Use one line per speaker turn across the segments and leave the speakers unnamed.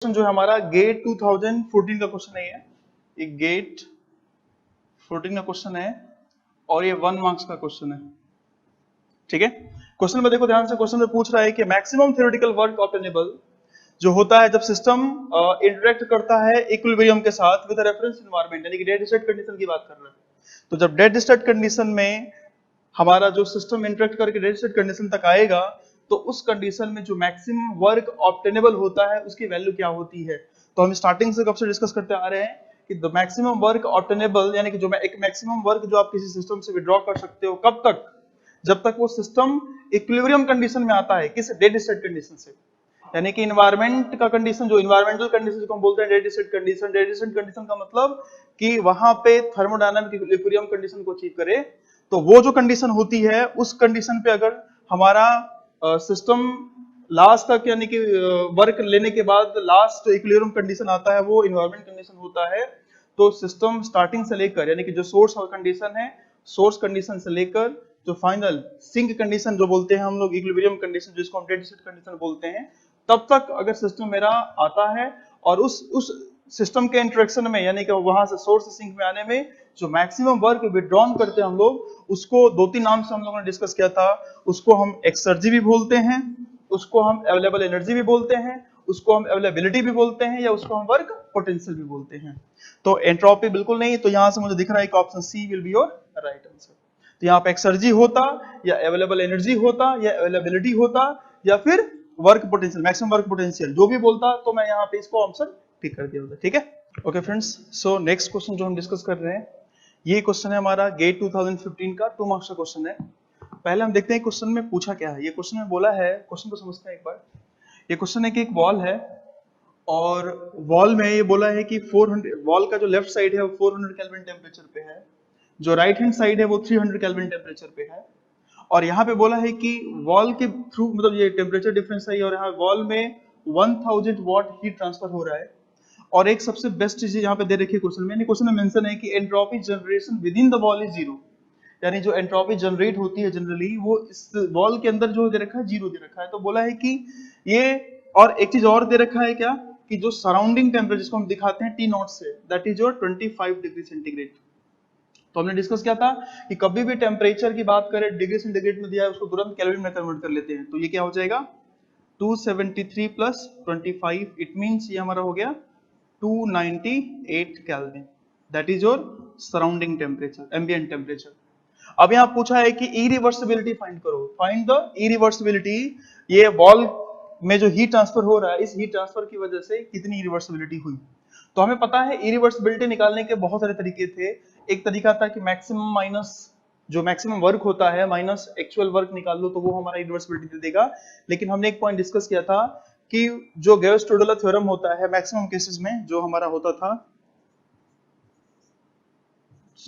Question जो है हमारा गेट 2014 का क्वेश्चन है। ये गेट 14 का क्वेश्चन है और ये 1 मार्क्स का क्वेश्चन है। ठीक है, क्वेश्चन में देखो ध्यान से। क्वेश्चन में पूछ रहा है कि मैक्सिमम थ्योरेटिकल वर्क ऑब्टेनेबल जो होता है जब सिस्टम इंटरेक्ट करता है इक्विलिब्रियम के साथ विद रेफरेंस एनवायरनमेंट, यानी कि डेड स्टेट कंडीशन की बात कर रहा है। तो जब डेड स्टेट कंडीशन में हमारा जो सिस्टम इंटरेक्ट करके डेड स्टेट कंडीशन तक आएगा तो उस कंडीशन में जो मैक्सिमम वर्क ऑब्टेनेबल होता है उसकी वैल्यू क्या होती है। तो हम स्टार्टिंग से कब से डिस्कस करते आ रहे हैं कि द मैक्सिमम वर्क ऑब्टेनेबल, यानी कि जो एक मैक्सिमम वर्क जो आप किसी सिस्टम से विड्रॉ कर सकते हो, कब तक? जब तक वो सिस्टम इक्विलिब्रियम कंडीशन में आता है। किस? डेड स्टेट कंडीशन से, यानी कि इन्वायरमेंट का कंडीशन, जो इन्वायरमेंटल कंडीशन को हम बोलते हैं dead state condition. Dead state condition का मतलब कि वहां पे थर्मोडायनामिक इक्विलिब्रियम कंडीशन को अचीव करे। तो वो जो कंडीशन होती है उस कंडीशन पे अगर हमारा सिस्टम लास्ट तक, यानी कि वर्क लेने के बाद लास्ट इक्विलिब्रियम कंडीशन आता है, वो इन्वायरमेंट कंडीशन होता है। तो सिस्टम स्टार्टिंग से लेकर, यानी कि जो सोर्स और कंडीशन है, सोर्स कंडीशन से लेकर जो फाइनल सिंक कंडीशन जो बोलते हैं हम लोग, इक्विलिब्रियम कंडीशन जिसको हम डेड स्टेट कंडीशन बोलते हैं, तब तक अगर सिस्टम मेरा आता है और उस सिस्टम के इंटरेक्शन में, यानी कि वहां से सोर्स से सिंक में आने में जो मैक्सिमम वर्क विड्रॉन करते हैं हम लोग, उसको दो तीन नाम से हम लोगों ने डिस्कस किया था। उसको हम एक्सर्जी भी बोलते हैं, उसको हम अवेलेबल एनर्जी भी बोलते हैं, उसको हम अवेलेबिलिटी भी बोलते हैं, या उसको हम वर्क पोटेंशियल भी बोलते हैं। तो एंट्रोपी बिल्कुल नहीं। तो यहां से मुझे दिख रहा है कि option C will be your right answer. तो यहाँ पे एक्सर्जी होता, या अवेलेबल एनर्जी होता, या अवेलेबिलिटी होता, या फिर work potential, maximum work potential, जो भी बोलता तो मैं यहाँ पे इसको ऑप्शन टिक कर दिया होता। ठीक है, okay friends. So next question जो हम डिस्कस कर रहे हैं, ये क्वेश्चन है हमारा गेट 2015 का 2 मार्क्स का क्वेश्चन है। पहले हम देखते हैं क्वेश्चन में पूछा क्या है। ये क्वेश्चन में बोला है, क्वेश्चन को समझते हैं एक बार। ये क्वेश्चन है कि एक वॉल है और वॉल में ये बोला है कि 400, वॉल का जो लेफ्ट साइड है वो 400 केल्विन टेम्परेचर पे है, जो राइट हैंड साइड है वो 300 केल्विन टेम्परेचर पे है। और यहाँ पे बोला है कि वॉल के थ्रू, मतलब ये टेम्परेचर डिफरेंस है, और यहाँ वॉल में 1000 वॉट हीट ट्रांसफर हो रहा है। और एक सबसे बेस्ट चीज यहाँ पे दे रखी है क्वेश्चन में, क्वेश्चन में मेंशन है कि entropy generation with in the wall is zero, यानी जो एंट्रोपी जनरेट होती है जनरली वो इस वॉल के अंदर जो दे रखा है जीरो दे रखा है। तो बोला है कि ये, और एक चीज और दे रखा है क्या, कि जो सराउंडिंग टेम्परेचर जिसको हम दिखाते हैं टी नॉट से, that is your 25 degree centigrade. तो हमने डिस्कस किया था कि कभी भी टेम्परेचर की बात करें, डिग्री सेंटीग्रेड में दिया है, उसको तुरंत केल्विन में कन्वर्ट कर लेते हैं। तो ये क्या हो जाएगा 273 प्लस 25, इट मींस ये हमारा हो गया 298 kelvin, that is your surrounding temperature, ambient temperature. अब यहाँ पूछा है कि इरिवर्सिबिलिटी फाइंड करो, फाइंड द इरिवर्सिबिलिटी। ये वॉल में जो हीट ट्रांसफर हो रहा है, इस हीट ट्रांसफर की वजह से कितनी इरिवर्सिबिलिटी हुई। तो हमें पता है इरिवर्सिबिलिटी निकालने के बहुत सारे तरीके थे। एक तरीका था कि मैक्सिमम माइनस जो मैक्सिमम वर्क होता है माइनस एक्चुअल वर्क निकाल लो, तो वो हमारा इरिवर्सिबिलिटी दे देगा। लेकिन हमने एक पॉइंट डिस्कस किया था कि जो गेर्स-टोडलर थ्योरम होता है मैक्सिमम केसेस में, जो हमारा होता था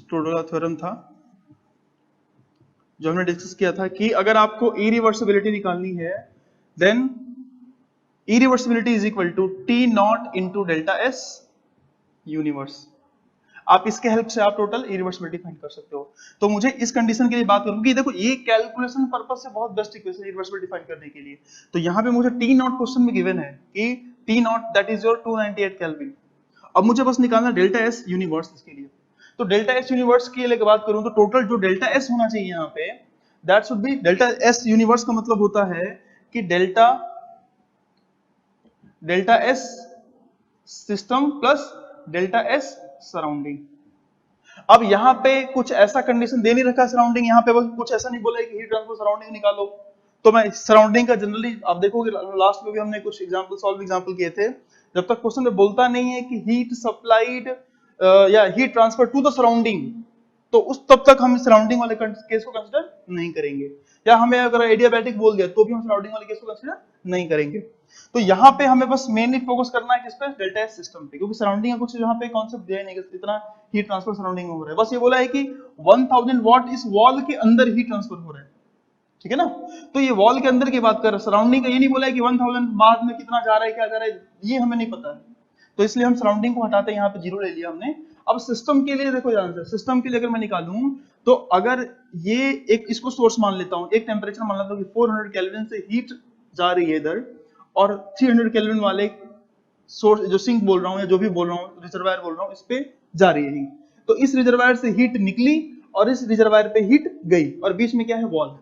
टोडलर थ्योरम था, जो हमने डिस्कस किया था कि अगर आपको इरिवर्सिबिलिटी निकालनी है, then irreversibility is equal to T not into delta S universe. आप इसके हेल्प से आप टोटल इरिवर्सिबिलिटी फाइंड कर सकते हो। तो मुझे इस कंडीशन के लिए बात करूं कि देखो ये कैलकुलेशन पर्पस से बहुत बेस्ट इक्वेशन इरिवर्सिबिलिटी फाइंड करने के लिए। तो यहाँ पे मुझे टी नॉट क्वेश्चन में गिवन है कि T not that is your 298 kelvin. अब मुझे बस निकालना डेल्टा एस यूनिवर्स इसके लिए। तो डेल्टा एस यूनिवर्स की लेकर बात करूं तो टोटल जो डेल्टा एस होना चाहिए यहाँ पे, that should B delta S universe का मतलब होता है कि delta S system plus delta S surrounding. अब यहाँ पे कुछ ऐसा कंडीशन दे नहीं रखा सराउंडिंग, यहाँ पे कुछ ऐसा नहीं बोला है कि हीट ट्रांसफर सराउंडिंग निकालो। तो मैं सराउंडिंग का जनरली आप देखोगे लास्ट में भी हमने कुछ एग्जांपल किए थे। जब तक क्वेश्चन में बोलता नहीं है कि हीट सप्लाइड या heat transfer to the surrounding, तो उस तब तक हम सराउंडिंग वाले केस को कंसिडर नहीं करेंगे। या हमें अगर एडियाबैटिक बोल दिया तो भी हम सराउंडिंग वाले केस को कंसिडर नहीं करेंगे। तो यहाँ पे हमें बस मेनली फोकस करना है किस पे, डेल्टा एस सिस्टम पे, क्योंकि सराउंडिंग का कुछ यहाँ पे कॉन्सेप्ट दिया नहीं कि इतना हीट ट्रांसफर सराउंडिंग में हो रहा है। बस ये बोला है कि 1000 वॉट इस वॉल के अंदर हीट ट्रांसफर हो रहा है, ठीक है ना। तो ये वॉल के अंदर की बात कर रहे हैं, सराउंडिंग का ये नहीं बोला है कि 1000 बाद में कितना जा रहा है, क्या जा रहा है, ये हमें नहीं पता है। तो इसलिए हम सराउंडिंग को हटाते हैं, यहाँ पे जीरो ले लिया हमने। अब सिस्टम के लिए देखो ध्यान से, सिस्टम के लिए अगर मैं निकालूं तो अगर ये एक इसको सोर्स मान लेता हूं, एक टेम्परेचर मान लेता हूं कि 400 केल्विन से हीट जा रही है इधर, और 300 केल्विन वाले सोर्स जो सिंक बोल रहा हूँ या जो भी बोल रहा हूँ, रिजर्वायर बोल रहा हूँ, इस पे जा रही है हीट। तो इस रिजर्वायर से हीट निकली और इस रिजर्वायर पे हीट गई और बीच में क्या है, वॉल।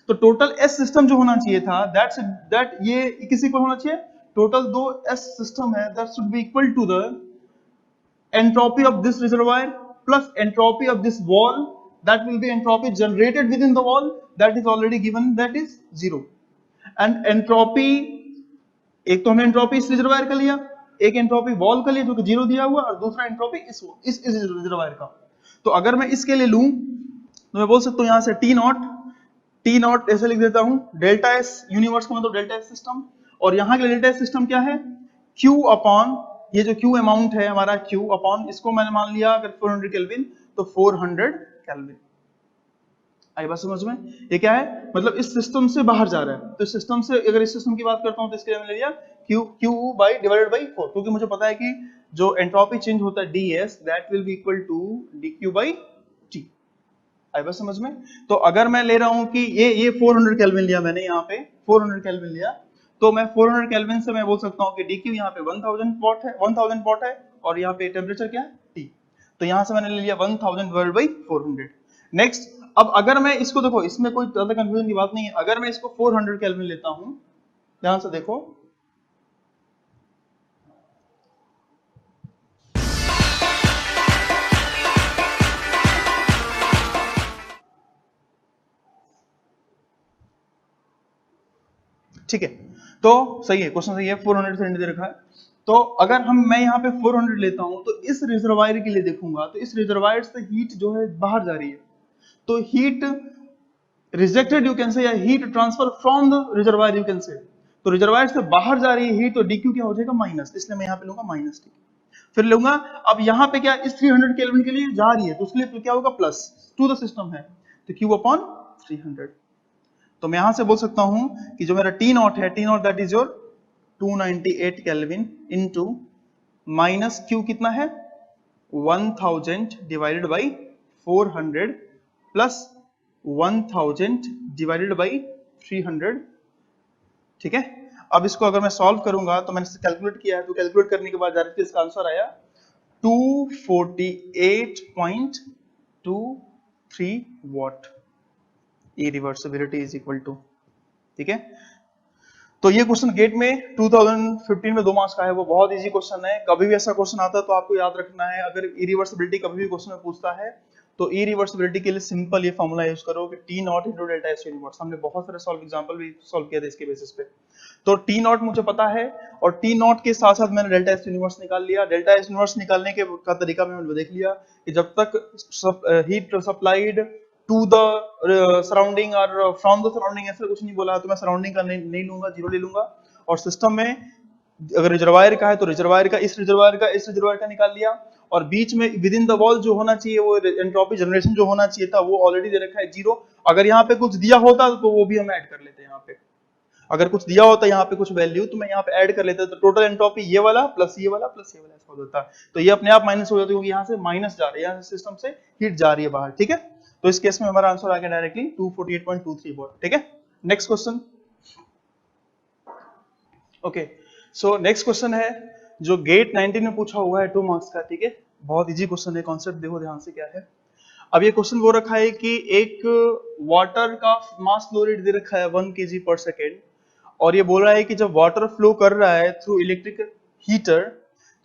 तो टोटल एस सिस्टम जो होना चाहिए था, दैट ये किसी को होना चाहिए, टोटल दो एस सिस्टम है, that should be equal to the entropy of this reservoir plus entropy of this wall, that will be entropy generated within the wall, that is already given, that is 0. and entropy, एक तो हमने entropy इस reservoir का लिया, एक entropy wall का लिया जो कि 0 दिया हुआ, और दूसरा एंट्रोपी इस रिजर्वायर का। तो अगर मैं इसके लिए लूं तो मैं बोल सकता हूं यहां से टी नॉट ऐसे लिख देता हूं, डेल्टा एस यूनिवर्स का मतलब डेल्टा एस सिस्टम, और यहां के डेल्टा एस सिस्टम क्या है, क्यू अपॉन ये जो क्यू अमाउंट है हमारा, क्यू अपॉन इसको मैंने मान लिया अगर 400 केल्विन तो 400 केल्विन। आई बात समझ में? ये क्या है, मतलब इस सिस्टम से बाहर जा रहा है, तो इस सिस्टम से, अगर इस सिस्टम की बात करता हूं तो इसके लिए मैंने लिया क्यू बाई डिवाइडेड बाई 4, क्योंकि मुझे पता है कि जो एंट्रोपी चेंज होता है ds, that will be equal to dq by t। आई बात समझ में? तो अगर मैं ले रहा हूं कि ये 400 केल्विन लिया मैंने, यहाँ पे 400 केल्विन लिया, तो मैं 400 केल्विन से मैं बोल सकता हूं कि dq यहाँ पे 1000 वॉट है और यहाँ पे टेम्परेचर क्या है, T। तो यहां से मैंने ले लिया 1000 डिवाइडेड बाई 400। नेक्स्ट, अब अगर मैं इसको देखो, इसमें कोई ज्यादा कंफ्यूजन की बात नहीं है, अगर मैं इसको 400 केल्विन लेता हूं, ध्यान से देखो, ठीक है, तो सही है, क्वेश्चन सही है, 400 से दे रखा है। तो अगर मैं यहाँ पे 400 लेता हूं तो इस रिजर्वायर के लिए देखूंगा तो इस रिजर्वायर से हीट जो है बाहर जा रही है, तो heat rejected you can say, या heat transfer from the reservoir you can say. तो रिजर्वायर से बाहर जा रही है हीट, तो dq क्या हो जाएगा, माइनस, इसलिए मैं यहाँ पे लूंगा माइनस टी। फिर लूंगा, अब यहाँ पे क्या इस 300 केल्विन के लिए जा रही है, तो उसके लिए क्या होगा, प्लस टू द सिस्टम है, तो q अपॉन 300। तो मैं यहां से बोल सकता हूं कि जो मेरा टी नॉट है, T not that is your 298 kelvin into minus Q कितना है 1000 divided by 400 plus 1000 divided by 300। ठीक है, अब इसको अगर मैं सॉल्व करूंगा तो मैंने कैलकुलेट किया है, तो कैलकुलेट करने के बाद डायरेक्टली इसका आंसर आया 248.23 watt. Irreversibility is equal to, ठीक है। तो ये क्वेश्चन गेट में 2015 में 2 मार्क्स का है, वो बहुत इजी क्वेश्चन है। कभी भी ऐसा क्वेश्चन आता है तो आपको याद रखना है, अगर इरिवर्सिबिलिटी कभी भी क्वेश्चन में पूछता है तो इरिवर्सिबिलिटी के लिए सिंपल ये फॉर्मूला यूज करो कि T not into delta S universe. हमने बहुत सारे सॉल्व एग्जांपल भी सॉल्व किए थे इसके बेसिस पे। तो टी नॉट मुझे पता है और टी नॉट के साथ साथ मैंने डेल्टा एस यूनिवर्स निकाल लिया। डेल्टा एस यूनिवर्स निकालने के का तरीका मैंने देख लिया कि जब तक heat supplied to the surrounding और फ्रॉम द सराउंडिंग ऐसा कुछ नहीं बोला है, तो मैं सराउंडिंग का नहीं लूंगा, 0 ले लूंगा। और सिस्टम में अगर रिजर्वायर का है तो रिजर्वायर का इस रिजर्वायर का निकाल लिया, और बीच में विद इन द वॉल जो होना चाहिए, वो एंट्रोपी जनरेशन जो होना चाहिए था वो ऑलरेडी दे रखा है 0। अगर यहाँ पे कुछ दिया होता तो वो भी हम ऐड कर लेते हैं। यहाँ पे अगर कुछ दिया होता यहाँ पे कुछ वैल्यू, तो मैं यहाँ पे ऐड कर लेता, तो टोटल एंट्रोपी ये वाला प्लस ये वाला प्लस ये वाला ऐसा हो जाता। तो ये अपने आप माइनस हो जाता है, क्योंकि यहाँ से माइनस जा रही है, यहाँ से सिस्टम से हीट जा रही है बाहर। ठीक है, तो इस केस में हमारा आंसर आ गया डायरेक्टली 248.23 वॉट। ठीक है, next question. Okay, so next question है जो गेट 19 में पूछा हुआ है 2 मार्क्स का। ठीक है, बहुत इजी क्वेश्चन है, कॉन्सेप्ट देखो ध्यान से क्या है। अब ये क्वेश्चन वो रखा है कि एक वाटर का मास फ्लो रेट दे रखा है 1 kg पर सेकेंड, और ये बोल रहा है कि जब वाटर फ्लो कर रहा है थ्रू इलेक्ट्रिक हीटर,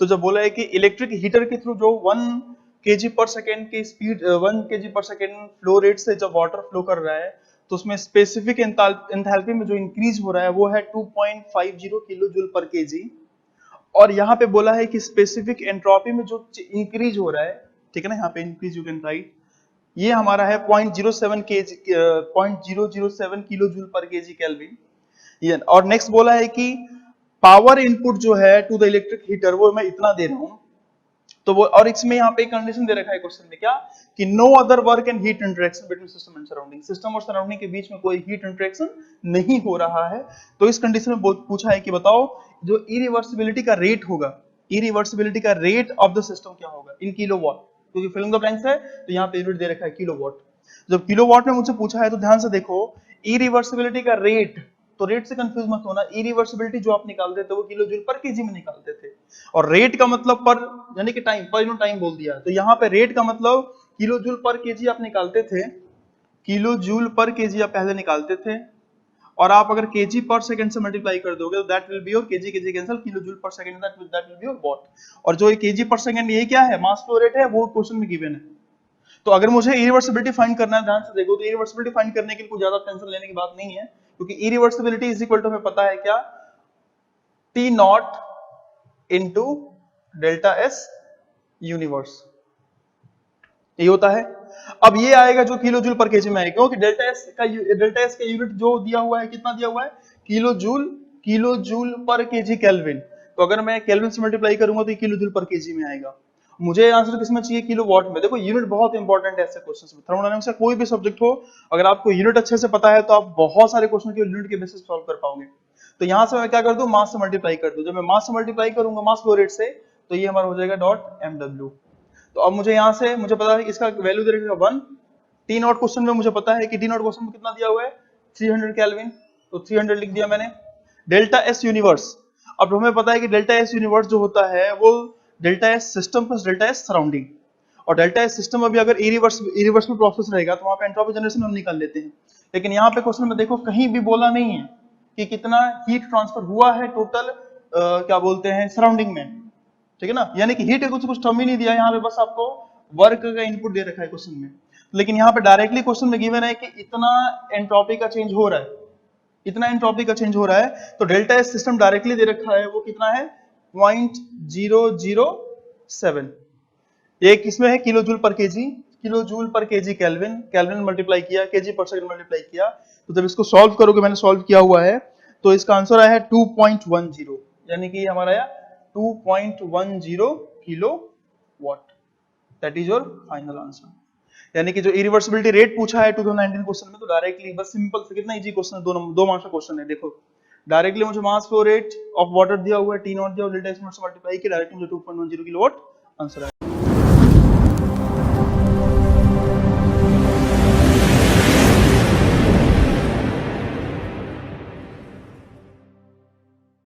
तो जब बोला है कि इलेक्ट्रिक हीटर के थ्रू जो 1 kg पर सेकेंड की स्पीड 1 kg पर सेकेंड फ्लो रेट से जब वाटर फ्लो कर रहा है, तो उसमें स्पेसिफिक एंथैल्पी में जो इंक्रीज हो रहा है वो है 2.50 किलो जूल पर केजी। और यहाँ पे बोला है कि स्पेसिफिक एंट्रोपी में जो इंक्रीज हो रहा है, ठीक है ना, यहाँ पे इंक्रीज यू कैन राइट, ये हमारा है 0.07 किलो जूल पर केजी केल्विन। और नेक्स्ट बोला है कि पावर इनपुट जो है टू द इलेक्ट्रिक हीटर वो मैं इतना दे रहा हूं, तो वो, और इसमें यहाँ पे एक कंडीशन दे रखा है क्वेश्चन में, क्या कि no other work and heat interaction between system and surrounding, system और सराउंडिंग के बीच में कोई हीट इंटरेक्शन नहीं हो रहा है। तो इस कंडीशन में पूछा है कि बताओ जो इरिवर्सिबिलिटी का रेट होगा, इरिवर्सिबिलिटी का रेट ऑफ द सिस्टम क्या होगा इन किलोवाट, क्योंकि फिल इन द ब्लैंक्स है तो यहाँ पे यूनिट दे रखा है किलोवाट। जब किलोवाट में मुझे पूछा है तो ध्यान से देखो, इरिवर्सिबिलिटी का रेट तो रेट से कंफ्यूज मत होना, इरिवर्सिबिलिटी जो आप निकालते थे वो किलो जूल पर केजी में निकालते थे, और रेट का मतलब पर यानी कि टाइम, पर यूनिट टाइम बोल दिया, तो यहाँ पे रेट का मतलब किलो जूल पर केजी आप निकालते थे, किलो जूल पर केजी आप पहले निकालते थे, और आप अगर केजी पर सेकंड से मल्टीप्लाई कर दोगे तो that will be your KG, KG cancel, kilo joule पर second, that will be your what. और जो ये केजी पर सेकंड ये क्या है, मास फ्लो रेट है, वो क्वेश्चन में गिवन है। तो अगर मुझे इरिवर्सिबिलिटी फाइंड करना है, ध्यान से देखो, तो इरिवर्सिबिलिटी फाइंड करने के लिए कुछ ज्यादा टेंशन लेने की बात नहीं है, क्योंकि इरिवर्सिबिलिटी इज इक्वल टू हमें पता है क्या, T not into delta S universe, ये होता है। अब ये आएगा जो किलो जूल पर केजी में आएगा, क्योंकि डेल्टा एस का यूनिट जो दिया हुआ है, कितना दिया हुआ है, किलो जूल पर केजी केल्विन, तो अगर मैं केल्विन से मल्टीप्लाई करूंगा तो ये किलो जूल पर केजी में आएगा। मुझे आंसर किसमें चाहिए, किलो वॉट में। देखो यूनिट बहुत इंपॉर्टेंट है ऐसे क्वेश्चंस में, थर्मोडायनामिक्स का कोई भी सब्जेक्ट हो, अगर आपको यूनिट अच्छे से पता है तो आप बहुत सारे क्वेश्चन के यूनिट के बेसिस सॉल्व कर पाओगे। तो यहां से मैं क्या कर दूं, मास से मल्टीप्लाई कर दूं, जब मैं मास से मल्टीप्लाई करूंगा मास फ्लो रेट से, तो ये हमारा हो जाएगा डॉट एमडब्ल्यू। तो अब मुझे यहाँ से मुझे पता है इसका वैल्यू दे रखेगा 1, टी नॉट क्वेश्चन में मुझे पता है कि टी नॉट क्वेश्चन में कितना दिया हुआ है, 300 केल्विन, तो 300 लिख दिया मैंने। डेल्टा एस यूनिवर्स, अब हमें पता है कि डेल्टा एस यूनिवर्स जो होता है वो delta S system plus delta S surrounding, और डेल्टा एस सिस्टम अभी अगर इरिवर्सिबल प्रोसेस रहेगा तो वहां पे एंट्रोपी जनरेशन हम निकाल लेते हैं, लेकिन यहाँ पे क्वेश्चन में देखो कहीं भी बोला नहीं है कि कितना हीट ट्रांसफर हुआ है टोटल क्या बोलते हैं सराउंडिंग में, ठीक है ना, यानी कि हीट का कुछ टर्म ही नहीं दिया यहाँ पे, बस आपको वर्क का इनपुट दे रखा है क्वेश्चन में। लेकिन यहाँ पे डायरेक्टली क्वेश्चन में गिवन है कि इतना एंट्रोपी का चेंज हो रहा है, इतना एंट्रोपी का चेंज हो रहा है, तो डेल्टा एस सिस्टम डायरेक्टली दे रखा है, वो कितना है 0.007, ये किसमें है, किलो जूल पर केजी, किलो जूल पर केजी केल्विन, केल्विन मल्टीप्लाई किया, केजी पर सेकंड मल्टीप्लाई किया, तो जब इसको सॉल्व करोगे, मैंने सॉल्व किया हुआ है, तो इसका आंसर आया है 2.10, यानी कि हमारा आया 2.10 kilo watt, that is your final answer. यानी कि जो इरिवर्सिबिलिटी रेट पूछा है 2019 क्वेश्चन में, तो डायरेक्टली बस सिंपल से, कितना इजी क्वेश्चन है, दो मार्क्स का क्वेश्चन है। देखो डायरेक्टली मुझे mass flow rate of water दिया हुआ है, टी नॉट दिया हुआ है, डेल्टा एस से मल्टीप्लाई किया, डायरेक्टली मुझे 2.10 किलो वॉट आंसर है।